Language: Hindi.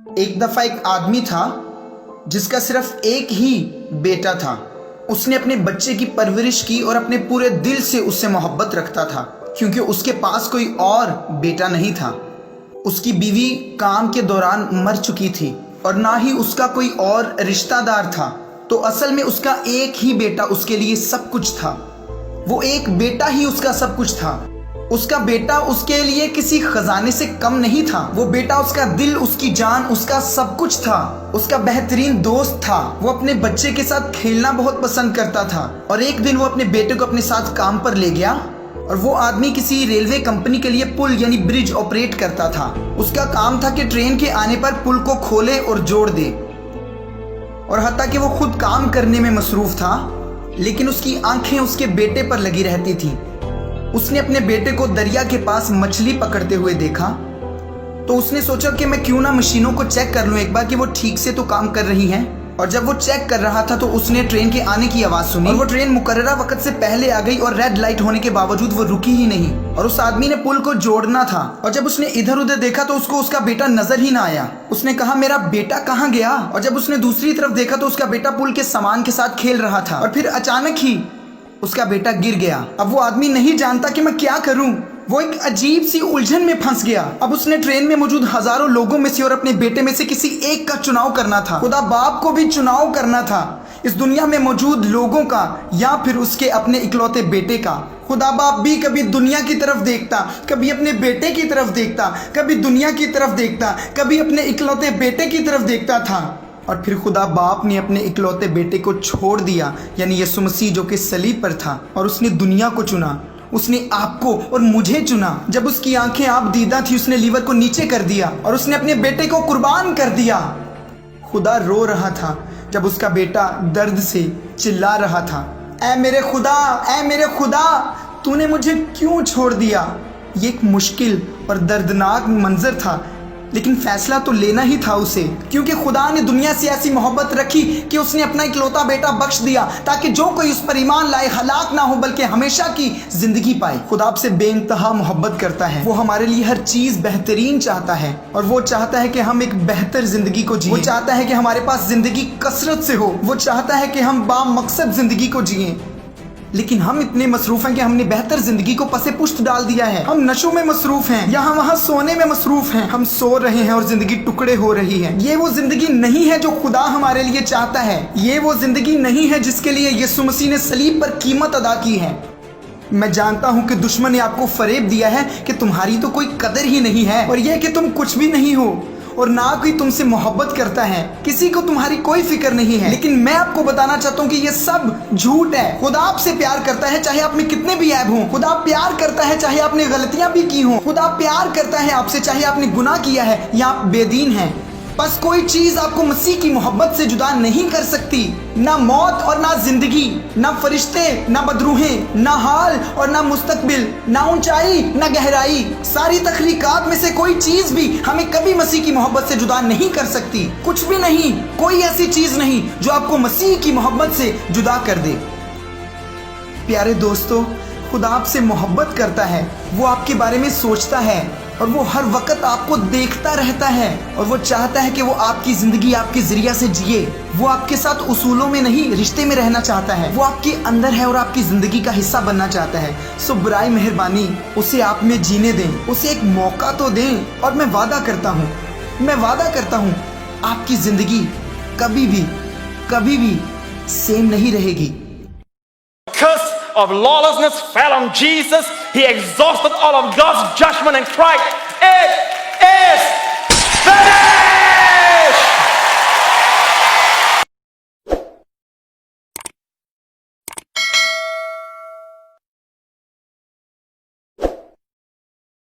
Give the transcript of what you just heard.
एक दफा एक आदमी था जिसका सिर्फ एक ही बेटा था। उसने अपने बच्चे की परवरिश की और अपने पूरे दिल से उससे मोहब्बत रखता था, क्योंकि उसके पास कोई और बेटा नहीं था। उसकी बीवी काम के दौरान मर चुकी थी और ना ही उसका कोई और रिश्तेदार था। तो असल में उसका एक ही बेटा उसके लिए सब कुछ था। वो एक बेटा ही उसका सब कुछ था। उसका बेटा उसके लिए किसी खजाने से कम नहीं था। वो बेटा उसका दिल, उसकी जान, उसका सब कुछ था। उसका बेहतरीन दोस्त था। वो अपने बच्चे के साथ खेलना बहुत पसंद करता था और एक दिन वो अपने बेटे को अपने साथ काम पर ले गया। और वो आदमी किसी रेलवे कंपनी के लिए पुल यानी ब्रिज ऑपरेट करता था। उसका काम था कि ट्रेन के आने पर पुल को खोले और जोड़ दे। और हत्ता कि वो खुद काम करने में मसरूफ था, लेकिन उसकी आंखें उसके बेटे पर लगी रहती थी। उसने अपने बेटे को दरिया के पास मछली पकड़ते हुए देखा, तो उसने सोचा कि मैं क्यों ना मशीनों को चेक कर लूं एक बार कि वो ठीक से तो काम कर रही हैं। और जब वो चेक कर रहा था तो उसने ट्रेन के आने की आवाज़ सुनी और वो ट्रेन मुकर्ररा वक्त से पहले आ गई और रेड लाइट होने के बावजूद वो रुकी ही नहीं। और उस आदमी ने पुल को जोड़ना था और जब उसने इधर उधर देखा तो उसको उसका बेटा नजर ही ना आया। उसने कहा, मेरा बेटा कहाँ गया? और जब उसने दूसरी तरफ देखा तो उसका बेटा पुल के सामान के साथ खेल रहा था और फिर अचानक ही उसका बेटा गिर गया। अब वो आदमी नहीं जानता कि मैं क्या करूं। वो एक अजीब सी उलझन में फंस गया। अब उसने ट्रेन में मौजूद हजारों लोगों में से और अपने बेटे में से किसी एक का चुनाव करना था। खुदा बाप को भी चुनाव करना था, इस दुनिया में मौजूद लोगों का या फिर उसके अपने इकलौते बेटे का। खुदा बाप भी कभी दुनिया की तरफ देखता, कभी अपने बेटे की तरफ देखता, कभी दुनिया की तरफ देखता, कभी अपने इकलौते बेटे की तरफ देखता था। और फिर खुदा बाप ने अपने इकलौते बेटे को छोड़ दिया, यानी यीशु मसीह जो कि सलीब पर था, और उसने दुनिया को चुना। उसने आपको और मुझे चुना। जब उसकी आंखें आप दीदा थी उसने लीवर को नीचे कर दिया और उसने अपने बेटे को कुर्बान कर दिया। खुदा रो रहा था जब उसका बेटा दर्द से चिल्ला रहा था, ऐ मेरे खुदा, ऐ मेरे खुदा, तूने मुझे क्यों छोड़ दिया? ये एक मुश्किल और दर्दनाक मंजर था, लेकिन फैसला तो लेना ही था उसे, क्योंकि खुदा ने दुनिया से ऐसी मोहब्बत रखी कि उसने अपना इकलौता बेटा बख्श दिया ताकि जो कोई उस पर ईमान लाए हलाक ना हो बल्कि हमेशा की जिंदगी पाए। खुदा आपसे बेइंतहा मोहब्बत करता है। वो हमारे लिए हर चीज बेहतरीन चाहता है और वो चाहता है कि हम एक बेहतर जिंदगी को जिए। वो चाहता है कि हमारे पास जिंदगी कसरत से हो। वो चाहता है कि हम बामकसद जिंदगी को जिए, लेकिन हम इतने मसरूफ हैं कि हमने बेहतर जिंदगी को पसे पुश्त डाल दिया है। हम नशों में मसरूफ हैं, यहाँ वहाँ सोने में मसरूफ हैं। हम सो रहे हैं और जिंदगी टुकड़े हो रही है। ये वो जिंदगी नहीं है जो खुदा हमारे लिए चाहता है। ये वो जिंदगी नहीं है जिसके लिए यीशु मसीह ने सलीब पर कीमत अदा की है। मैं जानता हूँ कि दुश्मन ने आपको फरेब दिया है कि तुम्हारी तो कोई कदर ही नहीं है और यह कि तुम कुछ भी नहीं हो और ना कोई तुमसे मोहब्बत करता है, किसी को तुम्हारी कोई फिक्र नहीं है। लेकिन मैं आपको बताना चाहता हूँ कि ये सब झूठ है। खुदा आपसे प्यार करता है चाहे आप में कितने भी ऐब हों। खुदा प्यार करता है चाहे आपने गलतियां भी की हों। खुदा प्यार करता है आपसे चाहे आपने गुनाह किया है या आप बेदीन हैं। बस कोई चीज आपको मसीह की मोहब्बत से जुदा नहीं कर सकती, ना मौत और ना जिंदगी, ना फरिश्ते ना बदरूहें, ना हाल और ना मुस्तकबिल, ना ऊंचाई ना गहराई। सारी तखलीकात में से कोई चीज भी हमें कभी मसीह की मोहब्बत से जुदा नहीं कर सकती। कुछ भी नहीं, कोई ऐसी चीज नहीं जो आपको मसीह की मोहब्बत से जुदा कर दे। प्यारे दोस्तों, खुदा आपसे मोहब्बत करता है। वो आपके बारे में सोचता है और वो हर वक्त आपको देखता रहता है और वो चाहता है कि वो आपकी जिंदगी आपके जरिया से जिए। वो आपके साथ उसूलों में नहीं रिश्ते में रहना चाहता है। वो आपके अंदर है और आपकी जिंदगी का हिस्सा बनना चाहता है। सो बुराई मेहरबानी उसे आप में जीने दें, उसे एक मौका तो दें। और मैं वादा करता हूँ आपकी जिंदगी कभी भी सेम नहीं रहेगी। Curse of lawlessness fell on Jesus. He exhausted all of God's judgment and cried,